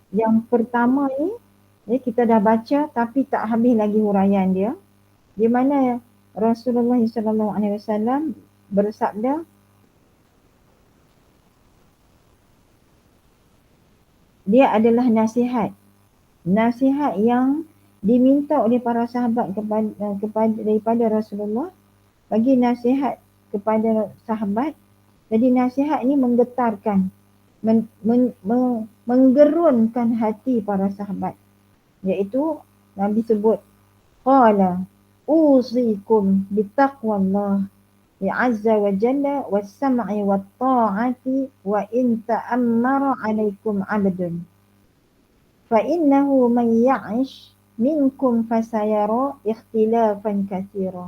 Yang pertama ni, kita dah baca tapi tak habis lagi huraian dia. Di mana Rasulullah SAW bersabda, dia adalah nasihat. Nasihat yang diminta oleh para sahabat kepada daripada Rasulullah bagi nasihat kepada sahabat. Jadi nasihat ni menggetarkan, menggerunkan hati para sahabat. Iaitu Nabi sebut, qala usikum bitaqwallah azza wa jalla was-sam'i wat-ta'ati wa in ta'ammara 'alaikum 'abdun fa innahu man ya'ish minkum fasayara ikhtilafan katsira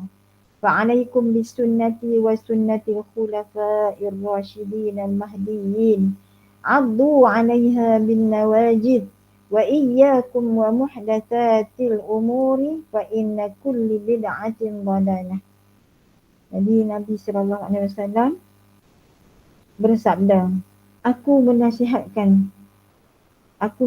fa 'alaikum bisunnati wa sunnati al-khulafa'ir rasyidin al-mahdiyyin 'addu 'alaiha bin nawajid wa iyyakum wa muhdatsatil umuri fa inna kulli bid'atin dhalalah. Jadi Nabi SAW bersabda, aku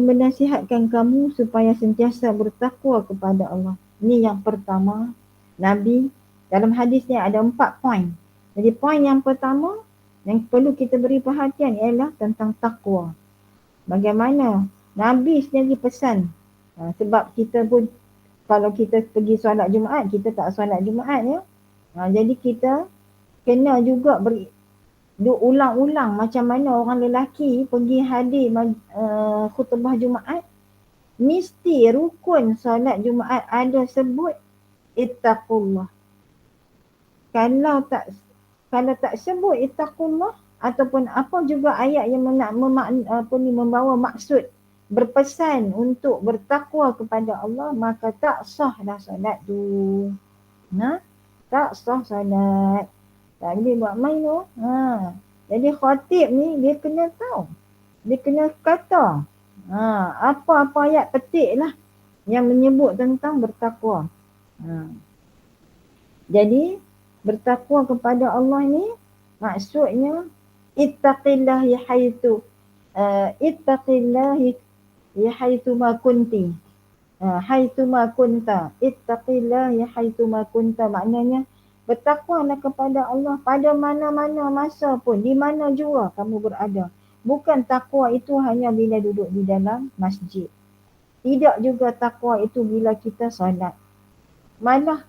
menasihatkan kamu supaya sentiasa bertakwa kepada Allah. Ini yang pertama. Nabi dalam hadis ni ada 4 poin. Jadi poin yang pertama yang perlu kita beri perhatian ialah tentang takwa. Bagaimana Nabi sendiri pesan. Sebab kita pun kalau kita pergi solat Jumaat, kita tak solat Jumaat ya. Jadi kita kena juga ulang-ulang macam mana orang lelaki pergi hadir khutbah Jumaat, mesti rukun solat Jumaat ada sebut ittaqullah. Kalau tak sebut ittaqullah ataupun apa juga ayat yang membawa maksud berpesan untuk bertakwa kepada Allah, maka tak sah dah solat tu. Tak sah solat. Tak boleh buat main tu. Jadi khatib ni dia kena tahu. Dia kena kata. Apa-apa ayat petik lah yang menyebut tentang bertakwa. Jadi bertakwa kepada Allah ni maksudnya ittaqillahi haitsu ma kunti. Haituma kunta, ittaqillahi haituma kunta, maknanya bertakwalah kepada Allah pada mana-mana masa pun, di mana jua kamu berada. Bukan takwa itu hanya bila duduk di dalam masjid. Tidak juga takwa itu bila kita solat. Malah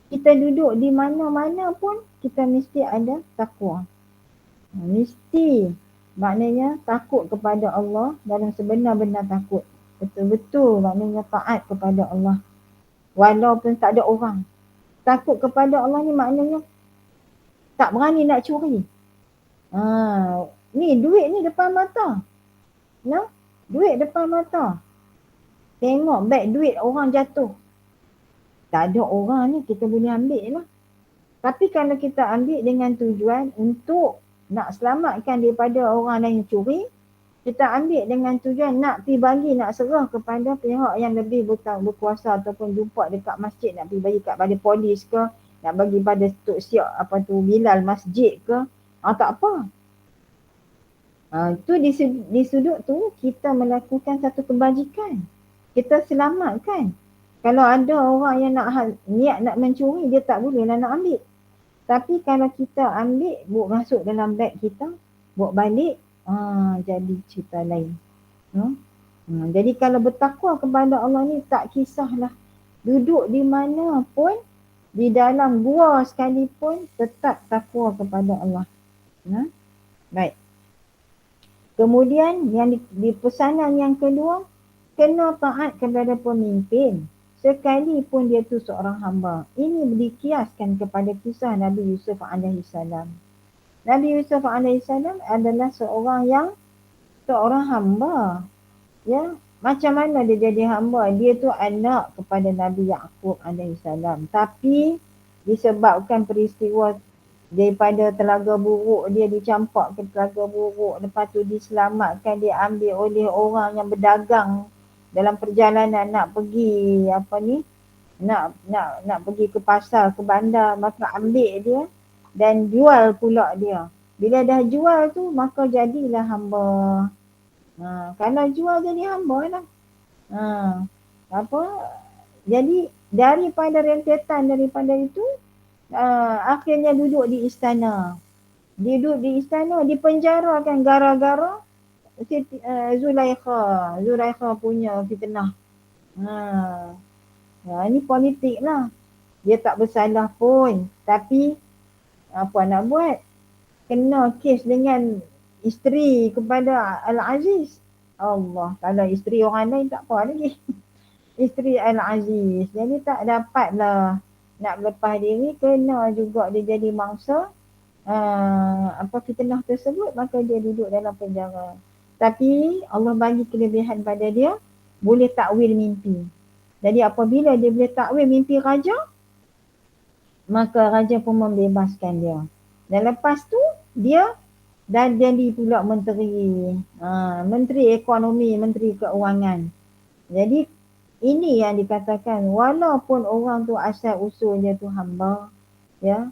kita duduk di mana-mana pun kita mesti ada takwa. Mesti, maknanya takut kepada Allah dalam sebenar-benar takut. Betul-betul maknanya taat kepada Allah. Walaupun tak ada orang. Takut kepada Allah ni maknanya tak berani nak curi. Ni duit ni depan mata. Duit depan mata. Tengok beg duit orang jatuh. Tak ada orang ni kita boleh ambil lah. Tapi kalau kita ambil dengan tujuan untuk nak selamatkan daripada orang lain curi, kita ambil dengan tujuan nak pergi bagi, nak serah kepada pihak yang lebih berkuasa ataupun jumpa dekat masjid, nak pergi bagi pada polis ke, nak bagi pada Tok Siak Bilal masjid ke, tak apa. Tu di sudut tu kita melakukan satu kebajikan. Kita selamatkan. Kalau ada orang yang niat nak mencuri, dia tak boleh lah nak ambil. Tapi kalau kita ambil, buat masuk dalam beg kita, buat balik, jadi cerita lain. Jadi kalau bertakwa kepada Allah ni tak kisahlah duduk di mana pun, di dalam gua sekalipun, tetap takwa kepada Allah. Baik. Kemudian yang di pesanan yang kedua, kena taat kepada pemimpin sekalipun dia tu seorang hamba. Ini dikiaskan kepada kisah Nabi Yusuf AS. Nabi Yusuf AS adalah seorang hamba. Ya, macam mana dia jadi hamba? Dia tu anak kepada Nabi Yaqub AS. Tapi disebabkan peristiwa daripada telaga buruk, dia dicampak ke telaga buruk, lepas tu diselamatkan, dia ambil oleh orang yang berdagang dalam perjalanan nak pergi nak pergi ke pasar, ke bandar, maka ambil dia dan jual pula dia. Bila dah jual tu, maka jadilah hamba. Kalau jual jadi hamba lah. Apa? Jadi daripada rentetan daripada itu, akhirnya duduk di istana. Duduk di istana, dipenjarakan gara-gara Zulaikha punya fitnah. Ini politik lah. Dia tak bersalah pun. Tapi apa nak buat? Kena kes dengan isteri kepada Al-Aziz. Allah, kalau isteri orang lain tak apa lagi. Isteri Al-Aziz. Jadi tak dapatlah nak berlepas diri, kena juga dia jadi mangsa fitnah tersebut, maka dia duduk dalam penjara. Tapi Allah bagi kelebihan pada dia, boleh takwil mimpi. Jadi apabila dia boleh takwil mimpi raja, maka raja pun membebaskan dia. Dan lepas tu dia dan jadi pula menteri, menteri ekonomi, menteri keuangan. Jadi ini yang dikatakan, walaupun orang tu asal usulnya tu hamba, ya,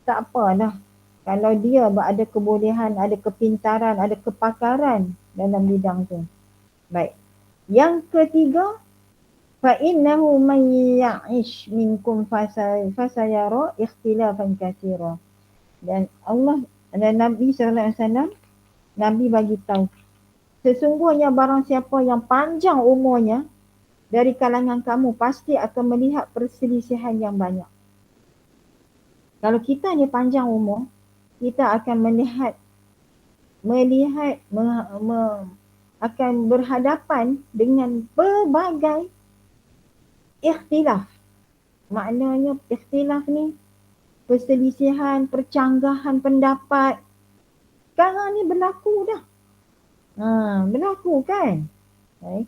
tak apalah kalau dia ada kebolehan, ada kepintaran, ada kepakaran dalam bidang tu. Baik. Yang ketiga, fa innahu man ya'ish minkum fasayara ikhtilafan katsira. Dan Allah dan Nabi sallallahu alaihi wasallam, Nabi bagi tahu, sesungguhnya barang siapa yang panjang umurnya dari kalangan kamu pasti akan melihat perselisihan yang banyak. Kalau kita ni panjang umur, kita akan akan berhadapan dengan pelbagai ikhtilaf. Maknanya ikhtilaf ni perselisihan, percanggahan pendapat. Sekarang ni berlaku dah. Berlaku kan?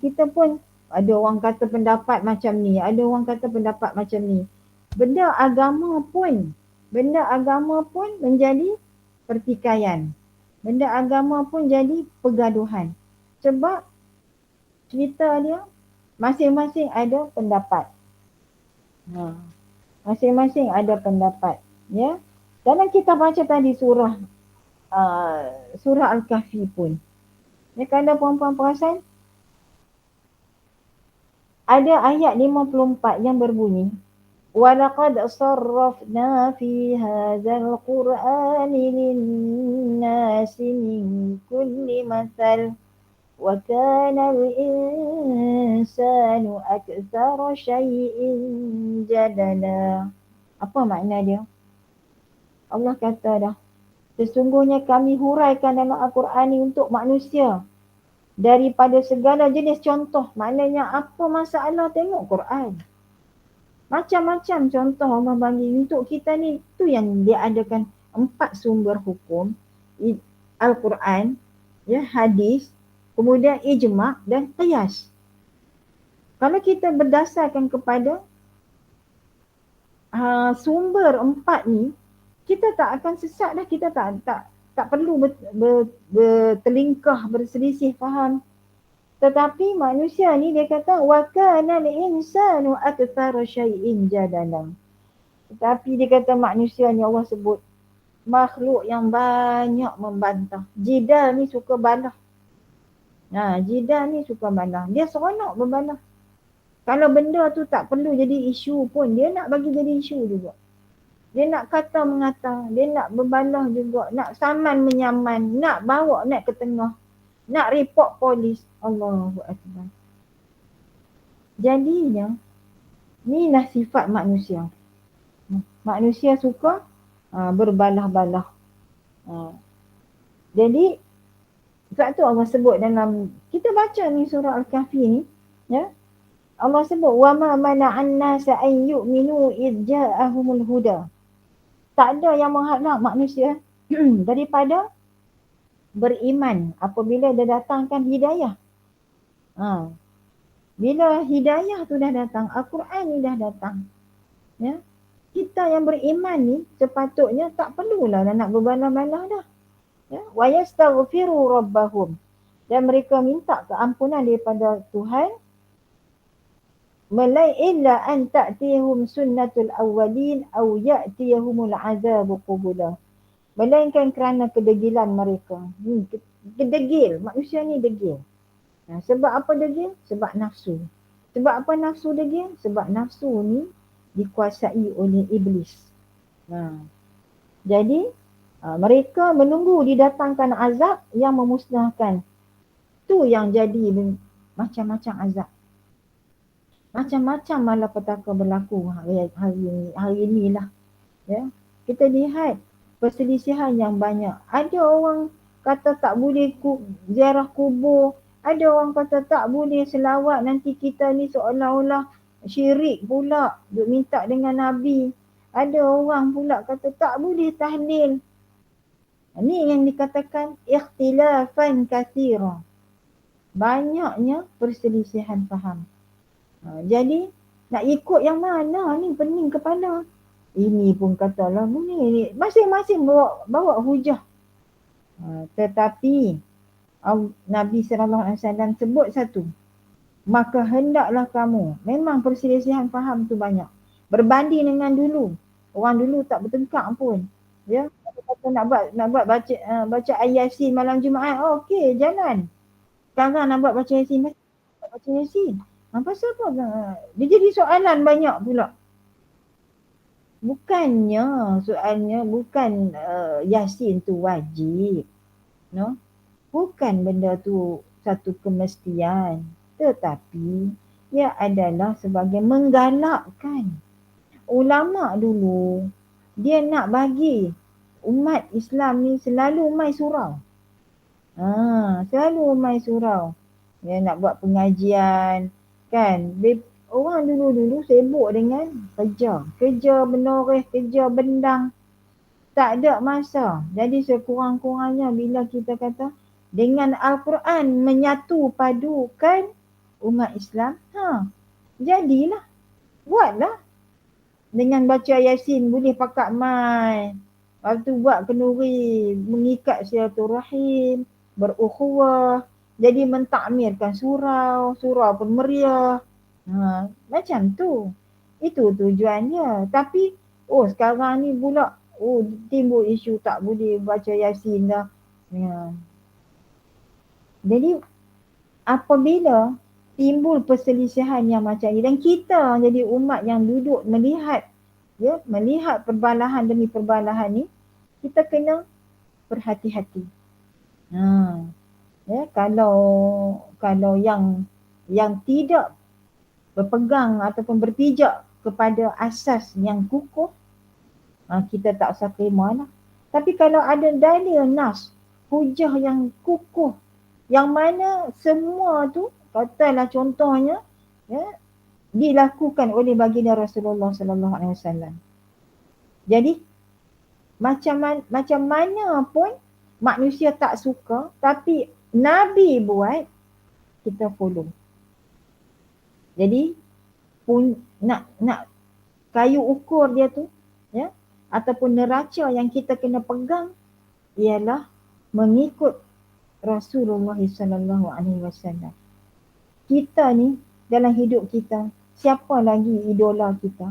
Kita pun ada orang kata pendapat macam ni, ada orang kata pendapat macam ni. Benda agama pun menjadi pertikaian. Benda agama pun jadi pergaduhan. Sebab cerita dia masing-masing ada pendapat. Masing-masing ada pendapat. Ya. Dalam kita baca tadi surah Al-Kahfi pun. Ya, kalau puan-puan perasan, ada ayat 54 yang berbunyi, وَلَقَدْ صَرَّفْنَا فِي هَذَا الْقُرْآنِ لِلنَّاسِ مِنْ كُلِّ مَثَلٍ وَكَانَ الْإِنسَانُ أَكْثَرَ شَيْءٍ جَدَلًا. Apa makna dia? Allah kata dah, sesungguhnya kami huraikan dalam Al-Quran ini untuk manusia daripada segala jenis contoh. Maknanya apa masalah tengok Quran. Macam-macam contoh Allah bagi untuk kita ni. Tu yang dia adakan 4 sumber hukum. Al-Quran, ya, hadis, kemudian ijma' dan qiyas. Kalau kita berdasarkan kepada sumber 4 ni, kita tak akan sesat dah. Kita tak perlu bertelingkah, berselisih faham. Tetapi manusia ni dia kata wa kana al-insanu aktsara syai'in jadalan. Tetapi dia kata manusia ni Allah sebut makhluk yang banyak membantah. Jidal ni suka balah. Jidal ni suka balah. Dia seronok berbalah. Kalau benda tu tak perlu jadi isu pun, dia nak bagi jadi isu juga. Dia nak kata mengata, dia nak berbalah juga, nak saman menyaman, nak bawa nak ke tengah, nak report polis. Allahu Akbar. Jadinya, inilah sifat manusia. Manusia suka berbalah-balah. Jadi, sebab tu Allah sebut dalam, kita baca ni surah Al-Kahfi ni, ya, Allah sebut, وَمَا مَنَعَ النَّاسَ أَنْ يُؤْمِنُوا إِذْ جَاءَهُمُ الْهُدَى. Tak ada yang menghalang manusia daripada beriman apabila dia datangkan hidayah. Bila hidayah tu dah datang, Al-Quran ni dah datang, ya, kita yang beriman ni sepatutnya tak perlulah nak berbalah-balah dah, ya. Wa yastaghfiru rabbahum, dan mereka minta keampunan daripada Tuhan. Illa an ta'tiyahum sunnatul awwalin aw ya'tiyahumul azabu qubula. Melainkan kerana kedegilan mereka. Degil, manusia ni degil. Sebab apa degil? Sebab nafsu. Sebab apa nafsu degil? Sebab nafsu ni dikuasai oleh iblis. Jadi mereka menunggu didatangkan azab yang memusnahkan. Tu yang jadi macam-macam azab. Macam-macam malapetaka berlaku hari ini lah. Ya. Kita lihat perselisihan yang banyak. Ada orang kata tak boleh ziarah kubur. Ada orang kata tak boleh selawat, nanti kita ni seolah-olah syirik pula. Duk minta dengan Nabi. Ada orang pula kata tak boleh tahlil. Ini yang dikatakan ikhtilafan kathira. Banyaknya perselisihan faham. Jadi nak ikut yang mana ni pening kepala. Ini pun katalah ni masing-masing bawa hujah. Tetapi Nabi SAW sebut satu. Maka hendaklah kamu, memang perselisihan faham tu banyak. Berbanding dengan dulu. Orang dulu tak bertengkar pun. Ya, kata nak buat baca ayat Yasin malam Jumaat. Okey, jalan. Sekarang nak buat baca Yasin, baca Yasin. Pasal apa? Dia jadi soalan banyak pula. Soalnya bukan Yasin tu wajib. No? Bukan benda tu satu kemestian. Tetapi ia adalah sebagai menggalakkan. Ulama dulu dia nak bagi umat Islam ni selalu mai surau. Selalu mai surau. Dia nak buat pengajian kan. Orang dulu sibuk dengan kerja menoreh, kerja bendang. Tak ada masa. Jadi sekurang-kurangnya bila kita kata dengan Al-Quran menyatu padukan umat Islam, jadilah, buatlah. Dengan baca Yasin boleh pakat mai. Lepas tu buat kenduri, mengikat silaturahim, berukhuwah. Jadi mentakmirkan surau pun meriah. Macam tu. Itu tujuannya. Tapi sekarang ni pula timbul isu tak boleh baca Yasin dah. Jadi apabila timbul perselisihan yang macam ni dan kita jadi umat yang duduk melihat perbalahan demi perbalahan ni, kita kena berhati-hati. Kalau yang tidak berpegang ataupun berpijak kepada asas yang kukuh, kita tak usah terima lah. Tapi kalau ada dalil nas, hujah yang kukuh, yang mana semua tu, katalah contohnya, dilakukan oleh baginda Rasulullah SAW. Jadi macam mana pun manusia tak suka, tapi Nabi buat, kita follow. Jadi pun nak kayu ukur dia tu, ataupun neraca yang kita kena pegang ialah mengikut Rasulullah SAW. Kita ni dalam hidup kita, siapa lagi idola kita?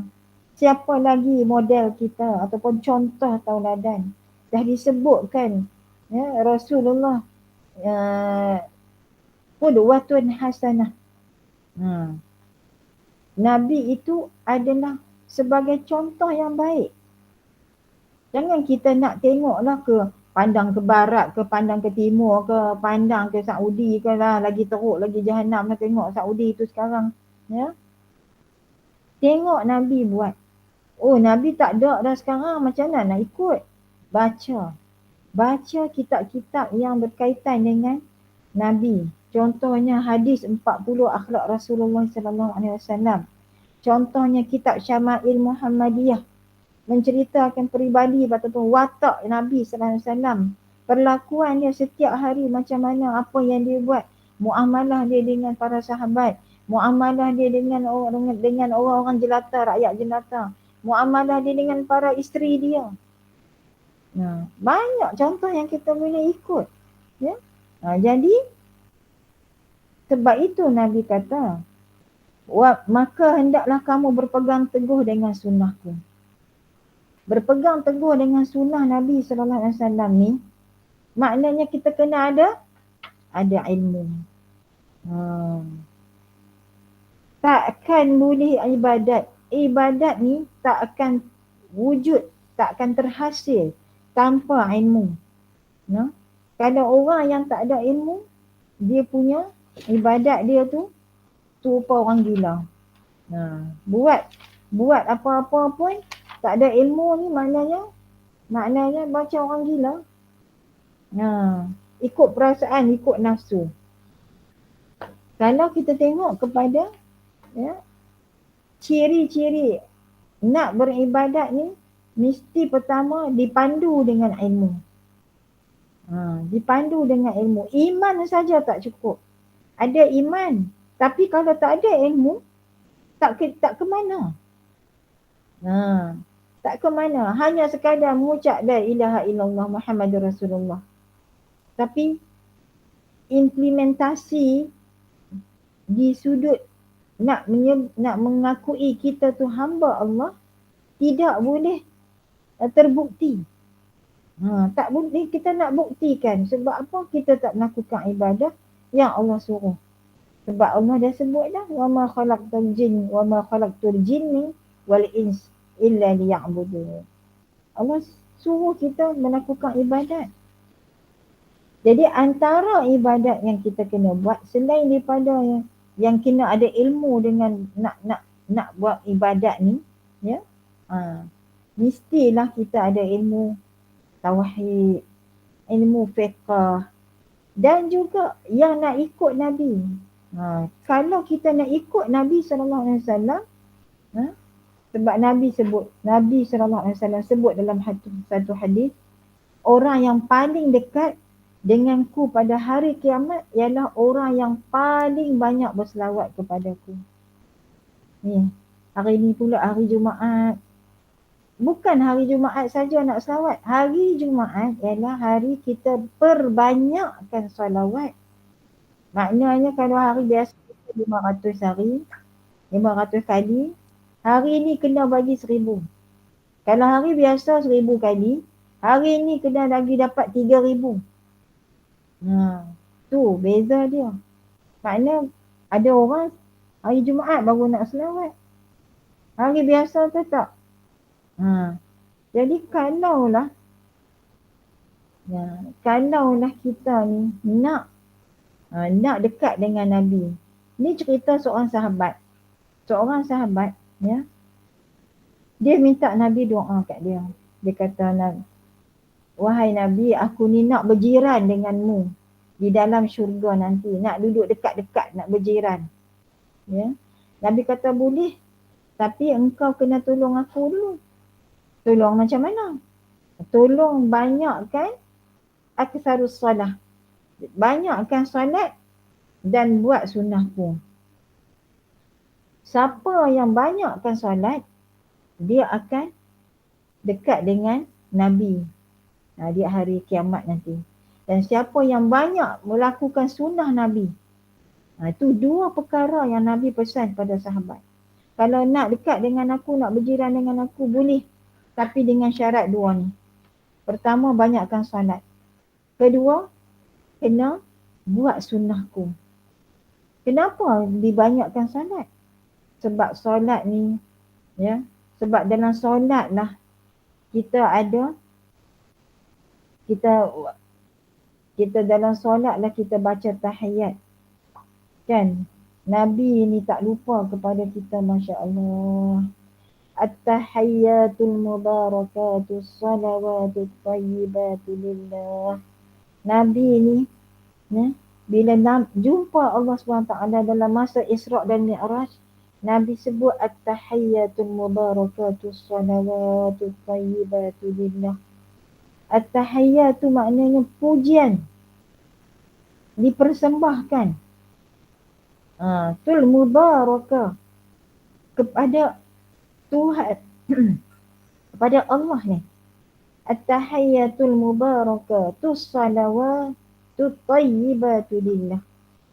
Siapa lagi model kita ataupun contoh tauladan? Dah disebutkan Rasulullah qudwatun hasanah. Nabi itu adalah sebagai contoh yang baik. Jangan kita nak tengoklah pandang ke barat ke, pandang ke timur ke, pandang ke Saudi ke lah, lagi teruk lagi jahanam lah tengok Saudi tu sekarang. Tengok Nabi buat. Nabi tak ada dah sekarang, macam mana nak ikut? Baca kitab-kitab yang berkaitan dengan Nabi. Contohnya hadis 40 akhlak Rasulullah SAW. Contohnya kitab Syama'il Muhammadiyah, menceritakan peribadi ataupun watak Nabi SAW. Perlakuan dia setiap hari macam mana, apa yang dia buat. Muamalah dia dengan para sahabat. Muamalah dia dengan orang-orang jelata, rakyat jelata. Muamalah dia dengan para isteri dia. Banyak contoh yang kita boleh ikut. Jadi sebab itu Nabi kata, maka hendaklah kamu berpegang teguh dengan sunnahku. Berpegang teguh dengan sunnah Nabi SAW ni, Maknanya kita kena ada ilmu. Takkan boleh ibadat. Ibadat ni tak akan wujud, tak akan terhasil tanpa ilmu. Kalau orang yang tak ada ilmu, dia punya ibadat dia tu rupa orang gila. Buat apa-apa pun tak ada ilmu ni maknanya macam orang gila. Ikut perasaan, ikut nafsu. Kalau kita tengok kepada ciri-ciri nak beribadat ni, mesti pertama dipandu dengan ilmu. Dipandu dengan ilmu. Iman saja tak cukup. Ada iman, tapi kalau tak ada ilmu, tak ke mana. Tak ke mana. Hanya sekadar mengucap la ilaha illallah Muhammadur Rasulullah. Tapi implementasi di sudut nak mengakui kita tu hamba Allah tidak boleh terbukti. Tak boleh kita nak buktikan. Sebab apa kita tak melakukan ibadah yang Allah suruh. Sebab Allah dah sebut dah, wa ma khalaqtul jinni wal ins illa liya'budun. Allah suruh kita melakukan ibadat. Jadi antara ibadat yang kita kena buat selain daripada yang kena ada ilmu dengan nak buat ibadat ni, mestilah kita ada ilmu tauhid, ilmu fiqh, dan juga yang nak ikut Nabi. Kalau kita nak ikut Nabi SAW, sebab Nabi SAW sebut dalam satu hadis, orang yang paling dekat denganku pada hari kiamat ialah orang yang paling banyak berselawat kepadaku. Hari ni pula hari Jumaat. Bukan hari Jumaat saja nak selawat. Hari Jumaat ialah hari kita perbanyakkan selawat. Maknanya kalau hari biasa 500 hari, 500 kali, hari ni kena bagi 1000. Kalau hari biasa 1000 kali, hari ni kena lagi dapat 3000. Tu beza dia. Maknanya ada orang hari Jumaat baru nak selawat. Hari biasa tu tak. Jadi kalaulah kita ni nak dekat dengan Nabi. Ni cerita seorang sahabat. Dia minta Nabi doa kat dia. Dia kata, wahai Nabi, aku ni nak berjiran denganmu di dalam syurga nanti. Nak duduk dekat-dekat, nak berjiran. Nabi kata boleh. Tapi engkau kena tolong aku dulu. Tolong macam mana? Tolong banyakkan aksarus solah. Banyakkan solat dan buat sunnah pun. Siapa yang banyakkan solat, dia akan dekat dengan Nabi di hari kiamat nanti. Dan siapa yang banyak melakukan sunnah Nabi, itu dua perkara yang Nabi pesan pada sahabat. Kalau nak dekat dengan aku, nak berjiran dengan aku, boleh. Tapi dengan syarat dua ni. Pertama, banyakkan solat. Kedua, kena buat sunnahku. Kenapa dibanyakkan solat? Sebab solat ni, sebab dalam solat lah kita dalam solat lah kita baca tahiyat. Kan? Nabi ni tak lupa kepada kita, Masya Allah. At-tahiyyatul mubarakatus salawatut tayyibatu lillah. Nabi ni bila jumpa Allah SWT dalam masa Isra' dan Mi'raj, Nabi sebut at-tahiyyatul mubarakatus salawatut tayyibatu lillah. At-tahiyyatu maknanya pujian dipersembahkan. Tul mubarakah kepada Tuhan, kepada Allah ni. At-tahiyyatul mubarakah tus salawatut tayyibatu lillah.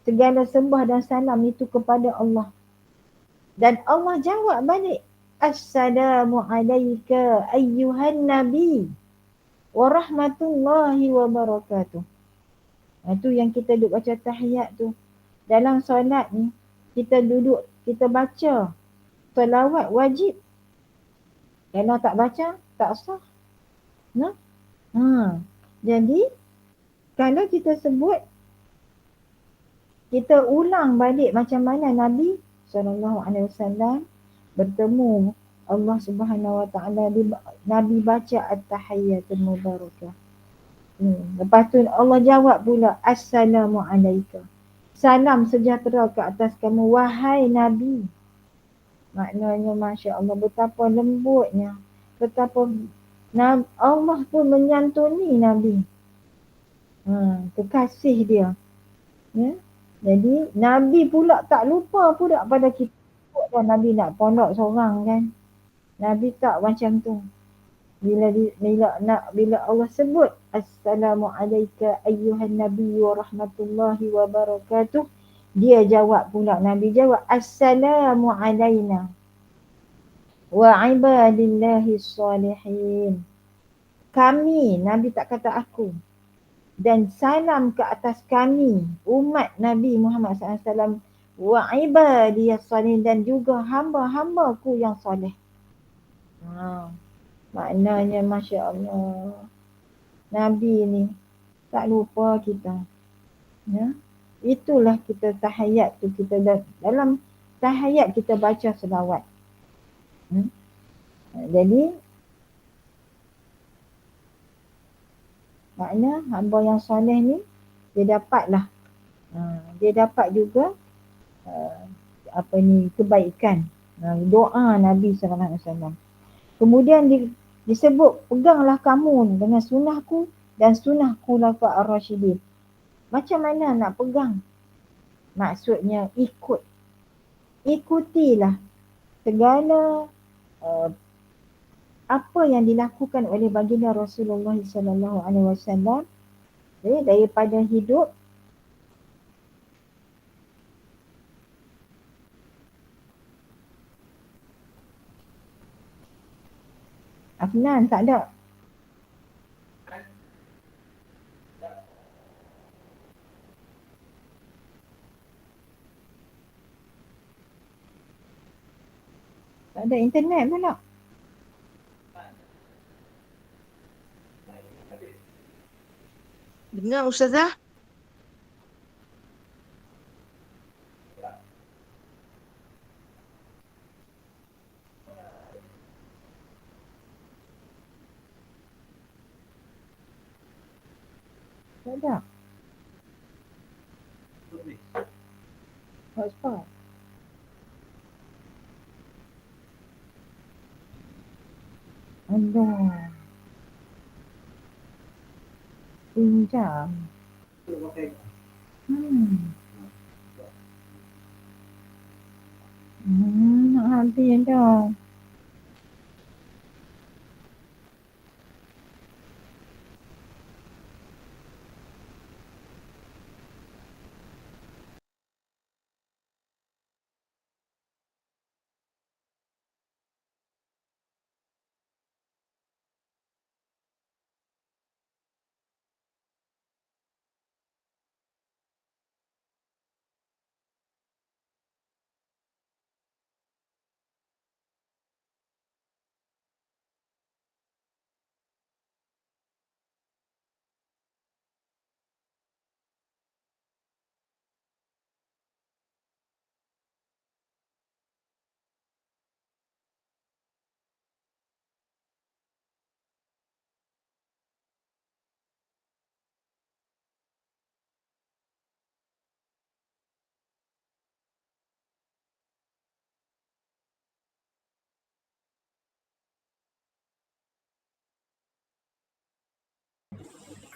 Segala sembah dan salam itu kepada Allah. Dan Allah jawab balik, Assalamu alayka ayyuhan nabi warahmatullahi wabarakatuh. Itu yang kita duduk baca tahiyat tu. Dalam solat ni, kita duduk, kita baca selawat wajib. Kalau tak baca, tak sah. Nah? Jadi, kalau kita sebut, kita ulang balik macam mana Nabi SAW bertemu Allah Subhanahu Wa Taala, Nabi baca at-tahiyyatul mubarakah. Lepas tu Allah jawab pula, Assalamualaikum. Salam sejahtera ke atas kamu, wahai Nabi. Maknanya Masya Allah, betapa lembutnya. Betapa Allah pun menyantuni Nabi. Kekasih dia. Ya? Jadi Nabi pula tak lupa pula pada kita. Dan Nabi nak pondok seorang kan. Nabi tak macam tu. Bila Allah sebut Assalamualaikum ayyuhan nabi wa rahmatullahi wa barakatuh, dia jawab pula, Nabi jawab Assalamu alaina wa ibadillahi salihin. Kami, Nabi tak kata aku. Dan salam ke atas kami, umat Nabi Muhammad SAW, wa ibadiyas salihin, dan juga hamba-hambaku yang soleh. Maknanya Masya Allah, Nabi ni tak lupa kita. Ya? Itulah kita tahiyat tu, kita dalam tahiyat kita baca selawat. Jadi makna hamba yang soleh ni dia dapatlah dia dapat juga kebaikan, doa Nabi SAW. Kemudian disebut, peganglah kamu dengan sunnahku dan sunnah khulafa ar-rasyidin. Macam mana nak pegang? Maksudnya ikutilah segala apa yang dilakukan oleh baginda Rasulullah SAW. Jadi daripada hidup Afnan tak ada. Tak ada internet pula. Dengar Ustazah? Tak ada. Hotspot. Allah. Pinjam. Nak habis dah.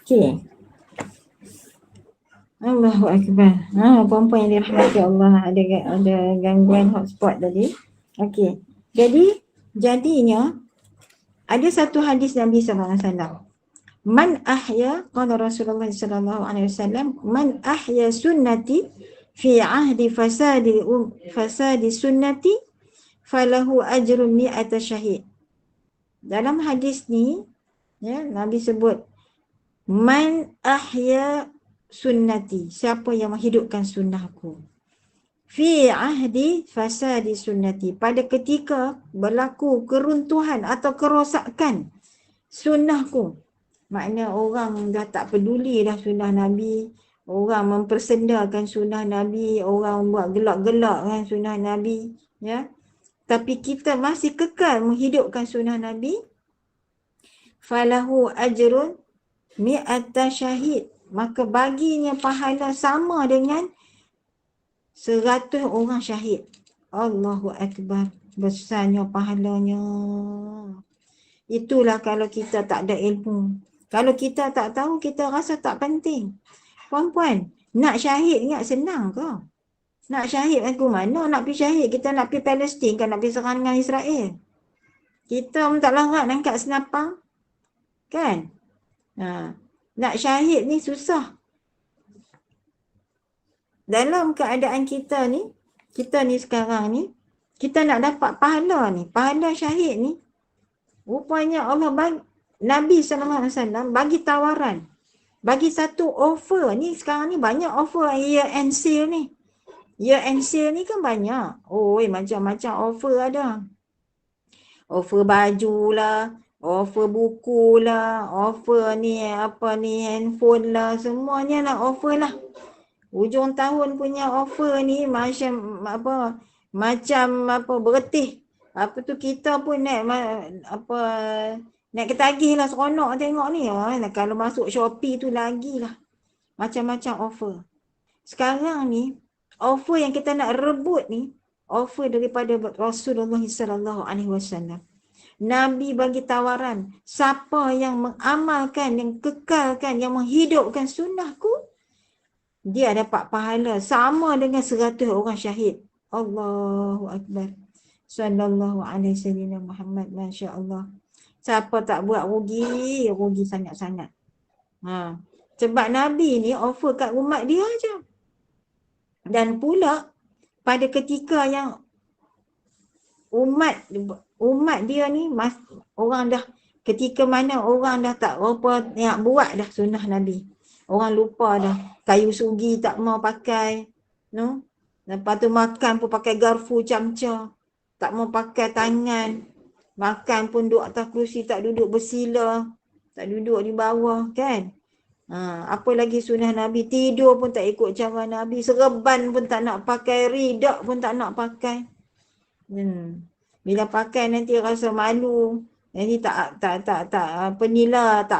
Okey. Allahu Akbar. Puan-puan yang dirahmati Allah, ada gangguan hotspot tadi. Okey. Jadinya ada satu hadis Nabi SAW. Man ahya, qala Rasulullah SAW, man ahya sunnati fi ahdi fasadi sunnati falahu ajrun mi'ata syahid. Dalam hadis ni Ya, Nabi sebut man ahya sunnati, siapa yang menghidupkan sunnahku. Fi ahdi fasadi sunnati, pada ketika berlaku keruntuhan atau kerosakan sunnahku. Makna orang dah tak peduli dah sunnah Nabi, orang mempersendakan sunnah Nabi, orang buat gelak-gelak kan sunnah Nabi, ya. Tapi kita masih kekal menghidupkan sunnah Nabi, falahu ajrun mi'ata syahid, maka baginya pahala sama dengan 100 orang syahid. Allahu Akbar, besarnya pahalanya. Itulah kalau kita tak ada ilmu. Kalau kita tak tahu, kita rasa tak penting. Puan-puan, nak syahid ingat senang ke? Nak syahid aku mana? Nak pergi syahid, kita nak pergi Palestin kan, nak pergi serang dengan Israel. Kita pun tak larat nak angkat senapang. Kan? Nak syahid ni susah. Dalam keadaan kita ni sekarang ni, kita nak dapat pahala ni, pahala syahid ni, rupanya Allah bagi, Nabi SAW bagi tawaran, bagi satu offer ni. Sekarang ni banyak offer year end sale ni. Year end sale ni kan banyak. Macam-macam offer ada. Offer baju lah, offer buku lah, offer ni handphone lah, semuanya nak offer lah. Hujung tahun punya offer ni macam bergetih. Kita pun naik ketagih lah, seronok tengok ni. Kalau masuk Shopee tu lagi lah. Macam-macam offer. Sekarang ni, offer yang kita nak rebut ni, offer daripada Rasulullah SAW. Nabi bagi tawaran, siapa yang mengamalkan, yang kekalkan, yang menghidupkan sunnahku, dia dapat pahala sama dengan 100 orang syahid. Allahu Akbar. Sallallahu alaihi wasallam Muhammad, Masya Allah. Siapa tak buat rugi sangat-sangat. Sebab Nabi ni offer kat umat dia aja. Dan pula pada ketika yang umat dia ni orang dah, ketika mana orang dah tak apa nak buat dah sunnah Nabi. Orang lupa dah. Kayu sugi tak mau pakai. No? Lepas tu makan pun pakai garfu, camca. Tak mau pakai tangan. Makan pun duduk atas kerusi, tak duduk bersila. Tak duduk di bawah kan. Apa lagi sunnah Nabi. Tidur pun tak ikut cara Nabi. Serban pun tak nak pakai. Ridak pun tak nak pakai. Bila pakai nanti rasa malu. Nanti tak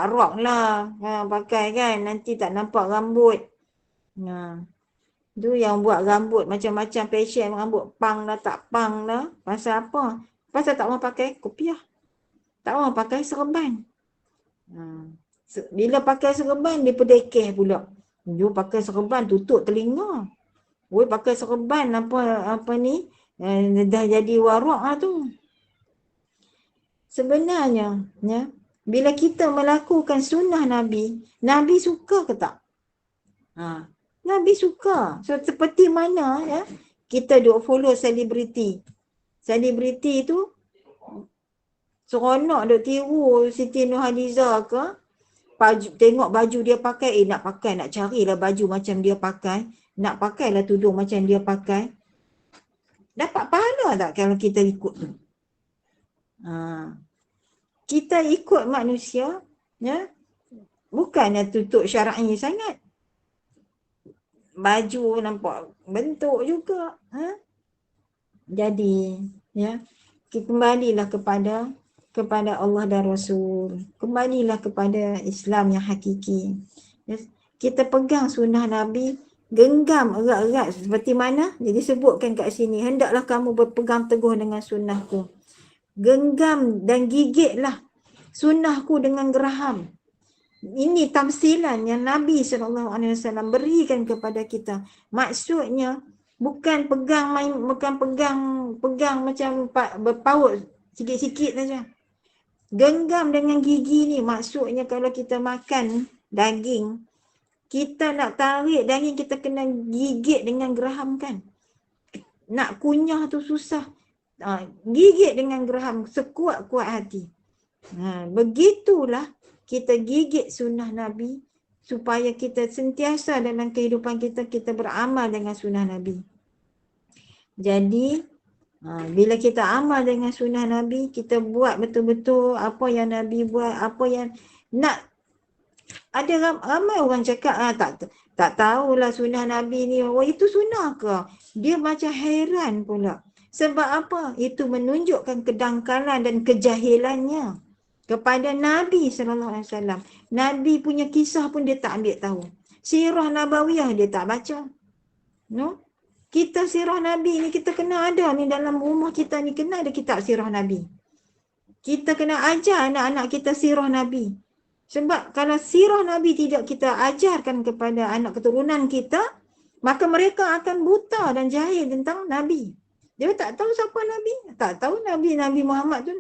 rock lah. Pakai kan, nanti tak nampak rambut. Tu yang buat rambut macam-macam fashion, rambut pang lah, tak pang lah. Pasal apa? Pasal tak mau pakai kopiah. Tak mau pakai serban. Bila pakai serban, dia pedekeh pula. Dia pakai serban, tutup telinga. Pakai serban apa ni, dah jadi warak lah tu. Sebenarnya, ya, bila kita melakukan sunnah Nabi, Nabi suka ke tak? Nabi suka. So, seperti mana ya, kita duk follow selebriti. Selebriti tu seronok duk tiru Siti Nurhaliza ke, tengok baju dia pakai, nak carilah baju macam dia pakai, nak pakailah tudung macam dia pakai. Dapat pahala tak kalau kita ikut tu? Kita ikut manusia, ya, bukannya tutup syar'i sangat. Baju nampak bentuk juga. Jadi, ya, kembalilah kepada Allah dan Rasul. Kembalilah kepada Islam yang hakiki. Kita pegang sunnah Nabi, genggam erat-erat seperti mana jadi sebutkan kat sini. Hendaklah kamu berpegang teguh dengan sunnahku. Genggam dan gigitlah sunnahku dengan geraham. Ini tamsilan yang Nabi SAW berikan kepada kita. Maksudnya bukan pegang macam berpaut sikit-sikit saja. Genggam dengan gigi ni maksudnya kalau kita makan daging, kita nak tarik daging, kita kena gigit dengan geraham kan. Nak kunyah tu susah. Gigit dengan geraham sekuat-kuat hati. Begitulah kita gigit sunnah Nabi supaya kita sentiasa dalam kehidupan kita, kita beramal dengan sunnah Nabi. Jadi bila kita amal dengan sunnah Nabi, kita buat betul-betul apa yang Nabi buat, apa yang nak. Ada ramai orang cakap tak tahulah sunnah Nabi ni, oh itu sunnah ke? Dia macam heran pula. Sebab apa? Itu menunjukkan kedangkalan dan kejahilannya kepada Nabi SAW. Nabi punya kisah pun dia tak ambil tahu. Sirah Nabawiyah dia tak baca. No? Kita sirah Nabi ni kita kena ada ni dalam rumah kita ni, kena ada kitab sirah Nabi. Kita kena ajar anak-anak kita sirah Nabi. Sebab kalau sirah Nabi tidak kita ajarkan kepada anak keturunan kita, maka mereka akan buta dan jahil tentang Nabi. Dia tak tahu siapa Nabi. Tak tahu Nabi Muhammad tu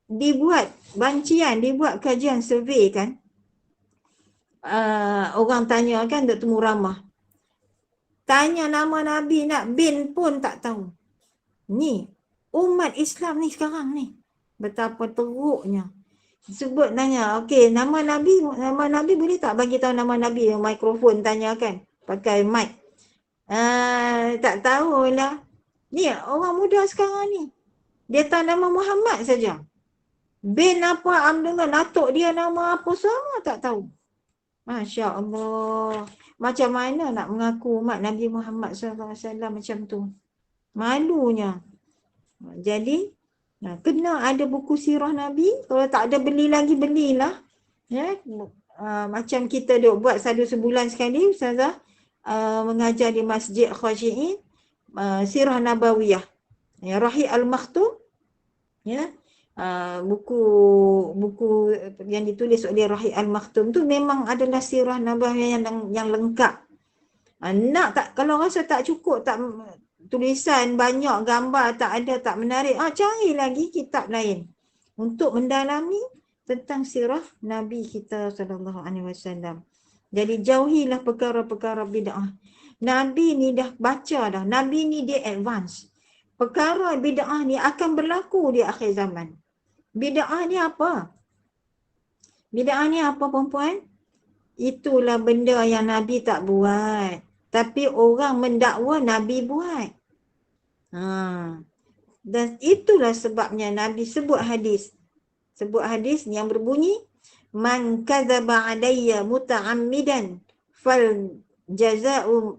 dibuat bancian, dibuat kajian survey kan. Orang tanya kan Dr. Muramah. Tanya nama Nabi nak bin pun tak tahu. Ni umat Islam ni sekarang ni. Betapa teruknya. Sebut tanya, okey, nama Nabi boleh tak bagi tahu nama Nabi? Yang mikrofon tanya kan, pakai mic. Tak tahulah. Ni orang muda sekarang ni. Dia tahu nama Muhammad saja. Bin apa, Abdullah, Datuk dia nama apa, semua tak tahu. Masya Allah. Macam mana nak mengaku umat Nabi Muhammad SAW macam tu? Malunya. Jadi, kena ada buku sirah Nabi. Kalau tak ada beli lagi, belilah. Ya? Macam kita duk buat sebulan sekali, Ustazah mengajar di Masjid Khashi'in, Sirah Nabawiyah. Ya, Rahih Al-Makhtum. Ya. Buku yang ditulis oleh Rahih Al-Makhtum tu memang adalah sirah Nabawiyah yang lengkap. Kalau rasa tak cukup, tak tulisan banyak, gambar tak ada, tak menarik, cari lagi kitab lain untuk mendalami tentang sirah Nabi kita sallallahu alaihi wasallam. Jadi jauhilah perkara-perkara bid'ah. Nabi ni dah baca dah, Nabi ni dia advance. Perkara bid'ah ni akan berlaku di akhir zaman. Bid'ah ni apa? Bid'ah ni apa, perempuan? Itulah benda yang Nabi tak buat, tapi orang mendakwa Nabi buat. Dan itulah sebabnya Nabi sebut hadis yang berbunyi, man kadzaba alayya muta'ammidan fal jaza'u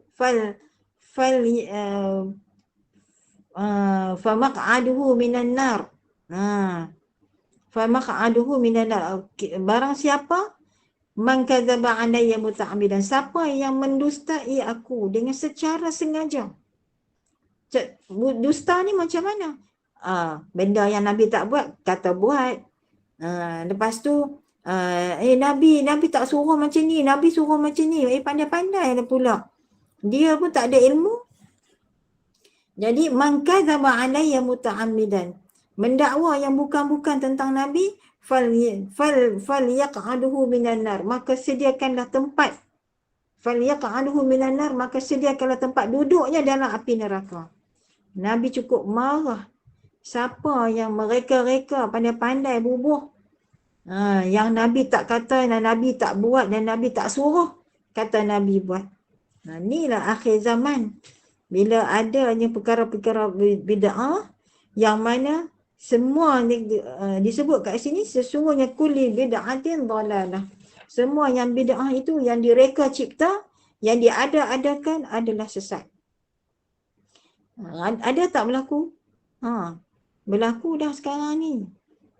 famaq'aduhu minan nar. Famaq'aduhu minan nar. Barang siapa man kadzaba alayya muta'ammidan, siapa yang mendustai aku dengan secara sengaja. Dusta ni macam mana? Benda yang Nabi tak buat, kata buat. Lepas tu Nabi tak suruh macam ni, Nabi suruh macam ni. Pandai-pandai pula. Dia pun tak ada ilmu. Jadi man kadzaba alayya muta'ammidan, mendakwa yang bukan-bukan tentang Nabi, falyaq'aduhu minan nar, maka sediakanlah tempat. Falyaq'aduhu minan nar, maka sediakanlah tempat duduknya dalam api neraka. Nabi cukup marah. Siapa yang mereka-reka pandai-pandai bubuh, yang Nabi tak kata, dan Nabi tak buat, dan Nabi tak suruh, kata Nabi buat. Inilah akhir zaman. Bila adanya perkara-perkara bid'ah yang mana semua disebut kat sini, sesungguhnya kulli bid'atin dhalalah. Semua yang bid'ah itu, yang direka cipta, yang diada-adakan adalah sesat. Ada tak berlaku? Berlaku dah sekarang ni.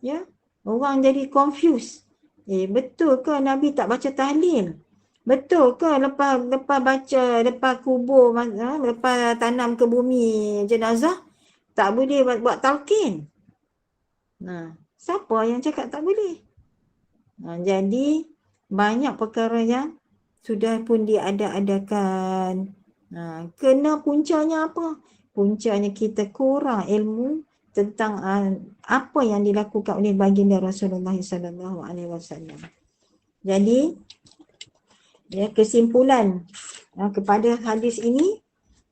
Ya, orang jadi confused. Betul ke Nabi tak baca tahlil? Betul ke lepas baca, lepas kubur, lepas tanam ke bumi jenazah, tak boleh buat talqin? Siapa yang cakap tak boleh? Jadi banyak perkara yang sudah pun diada-adakan. Kena puncanya apa? Puncanya kita kurang ilmu tentang apa yang dilakukan oleh baginda Rasulullah sallallahu alaihi wasallam. Jadi kesimpulan kepada hadis ini,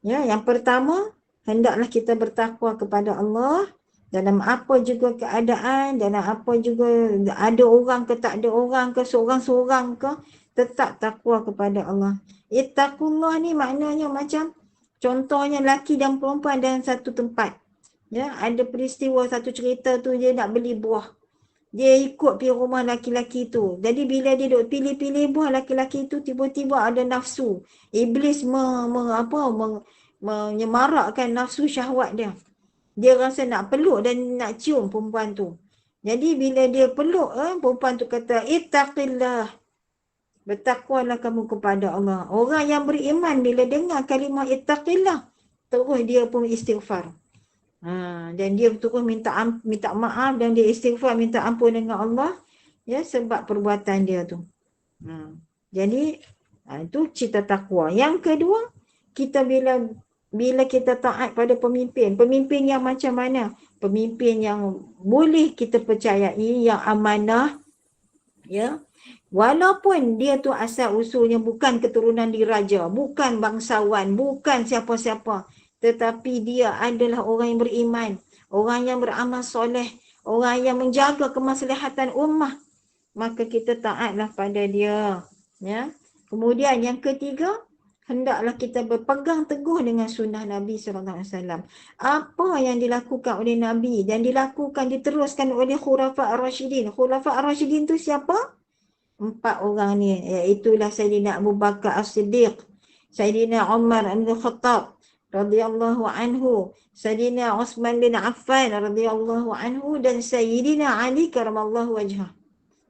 yang pertama, hendaklah kita bertakwa kepada Allah. dalam apa juga keadaan, dalam apa juga ada orang ke tak ada orang ke, seorang-seorang ke, tetap takwa kepada Allah. Ittaqullah ni maknanya macam contohnya laki dan perempuan dalam satu tempat. Ya, ada peristiwa satu cerita tu dia nak beli buah. Dia ikut pergi rumah laki-laki tu. Jadi bila dia duk pilih-pilih buah laki-laki tu, tiba-tiba ada nafsu. Iblis menyemarakkan nafsu syahwat dia. Dia rasa nak peluk dan nak cium perempuan tu. Jadi bila dia peluk, perempuan tu kata, ittaqillah. Bertakwalah kamu kepada Allah. Orang yang beriman bila dengar kalimah ittaqillah, terus dia pun istighfar. Dan dia terus minta maaf dan dia istighfar, minta ampun dengan Allah, ya, sebab perbuatan dia tu. Jadi itu cita takwa. Yang kedua, kita bila kita taat pada pemimpin yang macam mana? Pemimpin yang boleh kita percayai, yang amanah, ya. Walaupun dia tu asal usulnya bukan keturunan diraja, bukan bangsawan, bukan siapa-siapa, tetapi dia adalah orang yang beriman, orang yang beramal soleh, orang yang menjaga kemaslahatan ummah, maka kita taatlah pada dia, ya. Kemudian yang ketiga, hendaklah kita berpegang teguh dengan sunnah Nabi SAW. Apa yang dilakukan oleh Nabi dan diteruskan oleh Khulafa' Ar-Rasyidin. Khulafa' Ar-Rasyidin tu siapa? 4 orang ni, iaitulah Sayyidina Abu Bakar As-Siddiq, Sayyidina Umar bin Khattab radhiyallahu anhu, Sayyidina Uthman bin Affan radhiyallahu anhu, dan Sayyidina Ali karamallahu wajhah.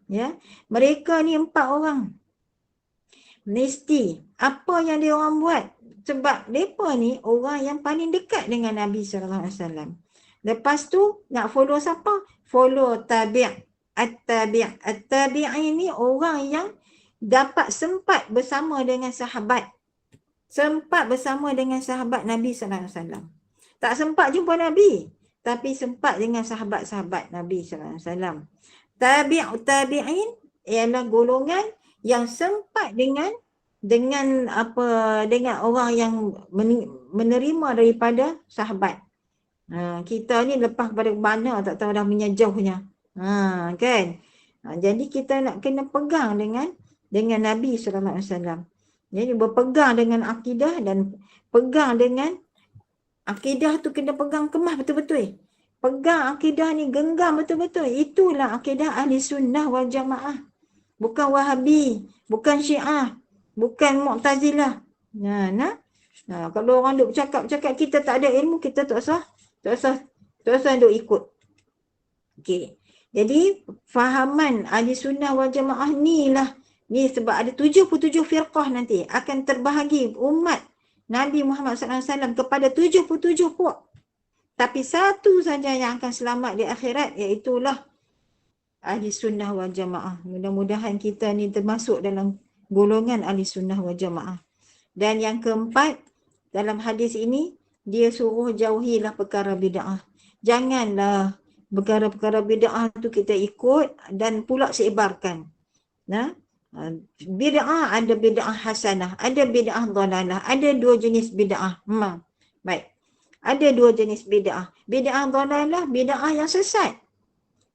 Ya, mereka ni 4 orang. Mesti apa yang dia orang buat, sebab mereka ni orang yang paling dekat dengan Nabi sallallahu alaihi wasallam. Lepas tu nak follow siapa? Follow At-tabi'in ni orang yang dapat sempat bersama dengan sahabat. Sempat bersama dengan sahabat Nabi sallallahu alaihi wasallam. Tak sempat jumpa Nabi, tapi sempat dengan sahabat-sahabat Nabi sallallahu alaihi wasallam. Tabi'in ialah golongan yang sempat dengan orang yang menerima daripada sahabat. Kita ni lepas pada mana tak tahu dah menyejauhnya. Kan? Jadi kita nak kena pegang dengan Nabi sallallahu alaihi wasallam. Jadi berpegang dengan akidah, dan pegang dengan akidah tu kena pegang kemah betul-betul. Pegang akidah ni genggam betul-betul. Itulah akidah ahli sunnah wal jamaah. Bukan Wahabi, bukan Syiah, bukan Mu'tazilah. Kalau orang duk cakap kita tak ada ilmu, kita tak usah duk ikut. Okey. Jadi fahaman ahli sunnah wal jamaah ni sebab ada 77 firqah nanti akan terbahagi umat Nabi Muhammad SAW kepada 77 puak. Tapi satu saja yang akan selamat di akhirat, iaitulah ahli sunnah wal jamaah. Mudah-mudahan kita ni termasuk dalam golongan ahli sunnah wal jamaah. Dan yang keempat, dalam hadis ini, dia suruh jauhilah perkara bid'ah. Janganlah perkara-perkara bid'ah tu kita ikut dan pula seibarkan. Bid'ah ada bid'ah hasanah, ada bid'ah dhalalah, ada 2 jenis bid'ah. Baik. Ada 2 jenis bid'ah. Bid'ah dhalalah, bid'ah yang sesat.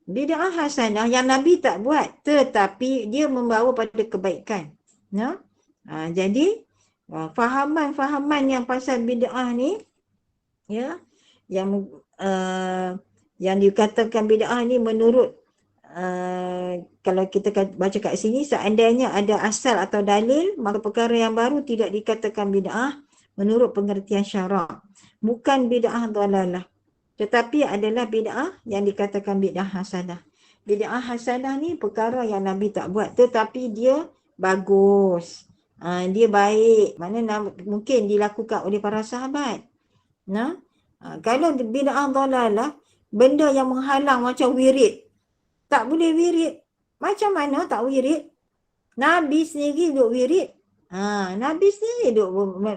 Bid'ah hasanah yang Nabi tak buat, tetapi dia membawa pada kebaikan. Jadi fahaman yang pasal bid'ah ni, ya, yang dikatakan bid'ah ni menurut kalau kita baca kat sini, seandainya ada asal atau dalil, maka perkara yang baru tidak dikatakan bid'ah menurut pengertian syarak. Bukan bid'ah dhalalah, tetapi adalah bid'ah yang dikatakan bid'ah hasanah. Bid'ah hasanah ni perkara yang Nabi tak buat, tetapi dia bagus. Dia baik. Mana mungkin dilakukan oleh para sahabat. Kalau bid'ah dhalalah, benda yang menghalang macam wirid. Tak boleh wirid. Macam mana tak wirid? Nabi sendiri duk wirid. Nabi sendiri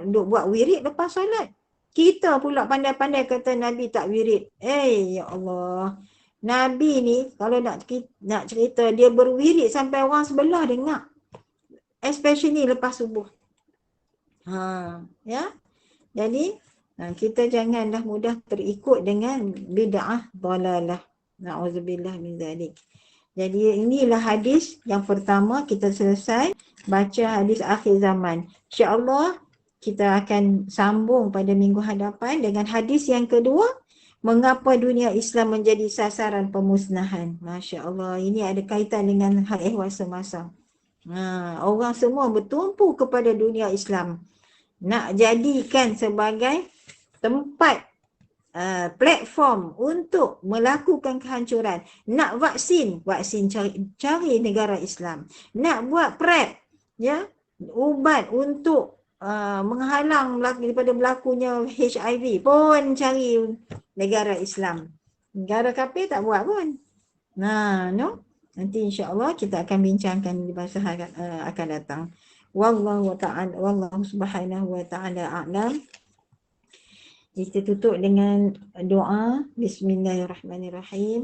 duk buat wirid lepas solat. Kita pula pandai-pandai kata Nabi tak wirid. Ya Allah. Nabi ni kalau nak cerita, dia berwirid sampai orang sebelah dengar. Especially lepas subuh. Ya. Jadi Kita janganlah mudah terikut dengan bid'ah dalalah. Na'udzubillah min zalik. Jadi inilah hadis yang pertama, kita selesai baca hadis akhir zaman. InsyaAllah kita akan sambung pada minggu hadapan dengan hadis yang kedua, mengapa dunia Islam menjadi sasaran pemusnahan. Masya Allah, ini ada kaitan dengan hal ehwal semasa. Orang semua bertumpu kepada dunia Islam, nak jadikan sebagai tempat platform untuk melakukan kehancuran. Nak vaksin cari negara Islam. Nak buat PrEP, ya, ubat untuk menghalang daripada berlakunya HIV pun cari negara Islam. Negara kafir tak buat pun. Nanti insya-Allah kita akan bincangkan di masa akan datang. Wallahu subhanahu wa ta'ala a'lam. Kita tutup dengan doa. Bismillahirrahmanirrahim.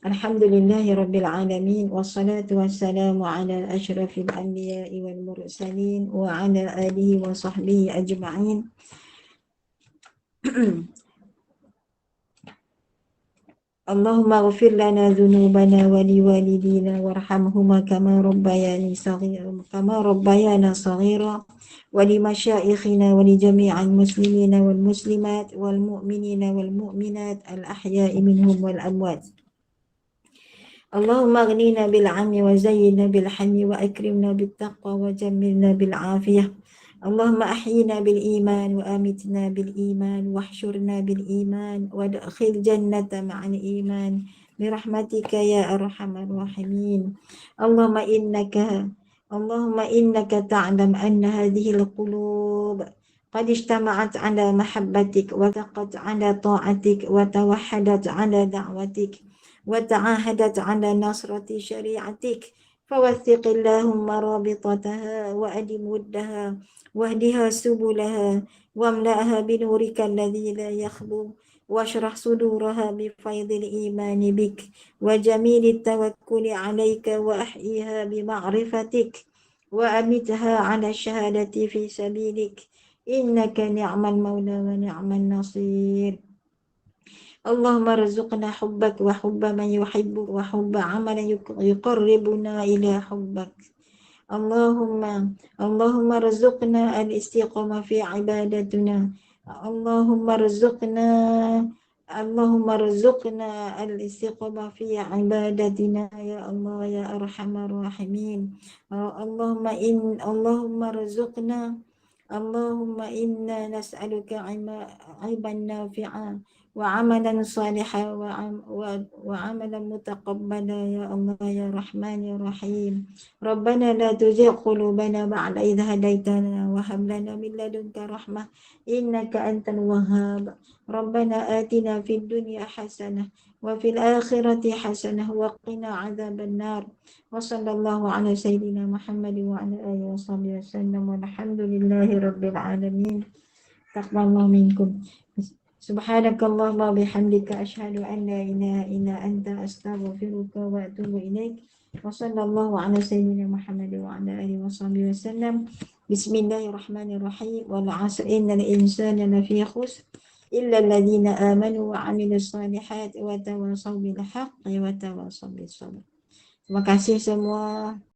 Alhamdulillahirabbil alamin, wassalatu wassalamu ala asyrafil anbiya'i wal mursalin wa ala alihi wa sahbihi ajma'in. Allahumma ighfir lana dhunubana wa liwalidina warhamhuma kama rabbayana saghira wa limasyayikhina wa li jami'il muslimina wal muslimat wal mu'minina wal mu'minat al ahya'i minhum wal amwat. Allahumma aghnina bil 'ammi wa zayyinna bil hilmi wa akrimna bit taqwa wa jammilna bil 'afiyah. Allahumma ahyina bil iman wa amitna bil iman wahsyurna bil iman wa adkhil jannata ma'al iman birahmatika ya arhamar rahimin. Allahumma innaka ta'lam anna hadhihi al-qulub qad ijtama'at 'ala mahabbatik wa taqat 'ala ta'atik wa tawahhadat 'ala da'watik wa ta'ahadat 'ala nasrati syari'atik. فوثق اللهم رابطتها وأدم ودها واهدها سبلها واملأها بنورك الذي لا يخبو واشرح صدورها بفيض الإيمان بك وجميل التوكل عليك وأحييها بمعرفتك وأمتها على الشهادة في سبيلك إنك نعم المولى ونعم النصير. اللهم ارزقنا حبك وحب من يحبك وحب عمل يقربنا إلى حبك. اللهم ارزقنا الاستقامة في عبادتنا. اللهم ارزقنا الاستقامة في عبادتنا يا الله يا أرحم الراحمين. اللهم إنا نسألك علما نافعا وعملا صالحا وعملا متقبلا يا الله يا رحمن يا رحيم. ربنا لا تزغ قلوبنا بعد إذ هديتنا وهب لنا من لدنك رحمة إنك أنت الوهاب. ربنا آتنا في الدنيا حسنة وفي الآخرة حسنة وقنا عذاب النار. وصلى الله على سيدنا محمد وعلى آله وصحبه وسلم والحمد لله رب العالمين. تقبل الله منكم. سبحانك اللهم وبحمدك أشهد أن لا إله إلا أنت أستغفرك وأتوب إليك. وصلى الله على سيدنا محمد وعلى آله وصحبه وسلم. بسم الله الرحمن الرحيم. والعصر إن الإنسان لفي خسر إلا الذين آمنوا وعملوا الصالحات وتواصوا بالحق وتواصوا بالصبر. Terima kasih semua.